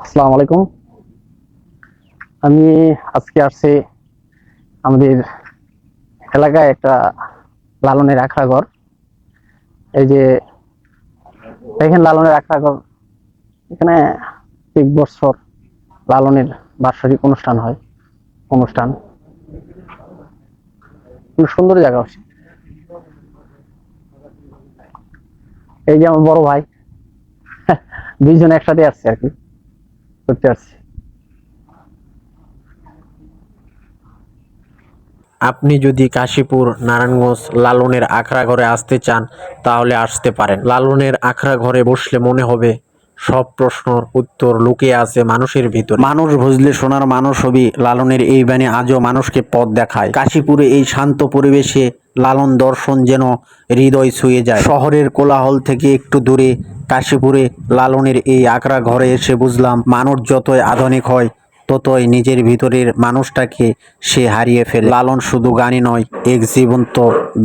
আসসালামু আলাইকুম। আমি আজকে আসছি আমাদের এলাকায় একটা লালনের আখড়া ঘর। এই যে দেখেন লালনের আখড়া ঘর, এখানে প্রত্যেক বছর লালনের বার্ষিক অনুষ্ঠান হয়। অনুষ্ঠান খুব সুন্দর জায়গা হচ্ছে। এই যে আমার বড় ভাই, দুইজন একসাথে আসছে আর কি করতে আসছি। আপনি যদি কাশীপুর নারায়ণগঞ্জ লালনের আখড়া ঘরে আসতে চান তাহলে আসতে পারেন। লালনের আখড়া ঘরে বসলে মনে হবে সব প্রশ্নর উত্তর লুকিয়ে আছে মানুষের ভিতর। মানুষ বুঝলে সোনার মানুষ হবি। লালনের এই বাণী আজও মানুষকে পথ দেখায়। কাশীপুরে এই শান্ত পরিবেশে লালন দর্শন যেন হৃদয় ছুঁয়ে যায়। শহরের কোলাহল থেকে একটু দূরে কাশীপুরে লালনের এই আখড়া ঘরে এসে বুঝলাম মানুষ যতই আধুনিক হয় ততই নিজের ভিতরের মানুষটাকে সে হারিয়ে ফেলে। লালন শুধু গানই নয়, এক জীবন্ত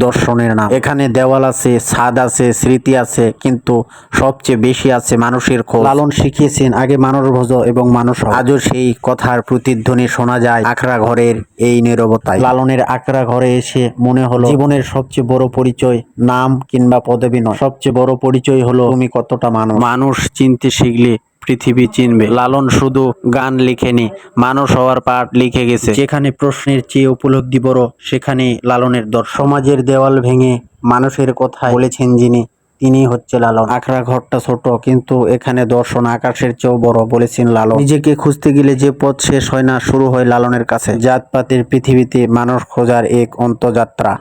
দর্শনের নাম। এখানে দেওয়াল আছে, ছাদ আছে, স্মৃতি আছে, কিন্তু সবচেয়ে বেশি আছে মানুষের খোঁজ। লালন শিখিয়েছেন আগে মানুষ ভোজো এবং মানুষ হও। আজও সেই কথার প্রতিধ্বনি শোনা যায় আখড়া ঘরের এই নীরবতায়। লালনের আখড়া ঘরে এসে মনে হলো জীবনের সবচেয়ে বড় পরিচয় নাম কিংবা পদবী নয়, সবচেয়ে বড় পরিচয় হলো তুমি কতটা মানুষ। মানুষ চিনতে শিখলে পৃথিবী চিনবে। লালন শুধু গান লিখেনি, মানুষ হওয়ার পাঠ লিখে গেছে। যেখানে প্রশ্নের চেয়ে উপলব্ধি বড়, সেখানেই লালনের দর্শন। সমাজের দেওয়াল ভেঙে মানুষের কথা বলেছেন যিনি, তিনি হচ্ছে লালন। আখড়া ঘরটা ছোট, কিন্তু এখানে দর্শন আকাশের চেয়েও বড়, বলেছেন লালন। নিজেকে খুঁজতে গেলে যে পথ শেষ হয় না, শুরু হয় লালনের কাছে। জাতপাতের পৃথিবীতে মানুষ খোঁজার এক অন্তযাত্রা।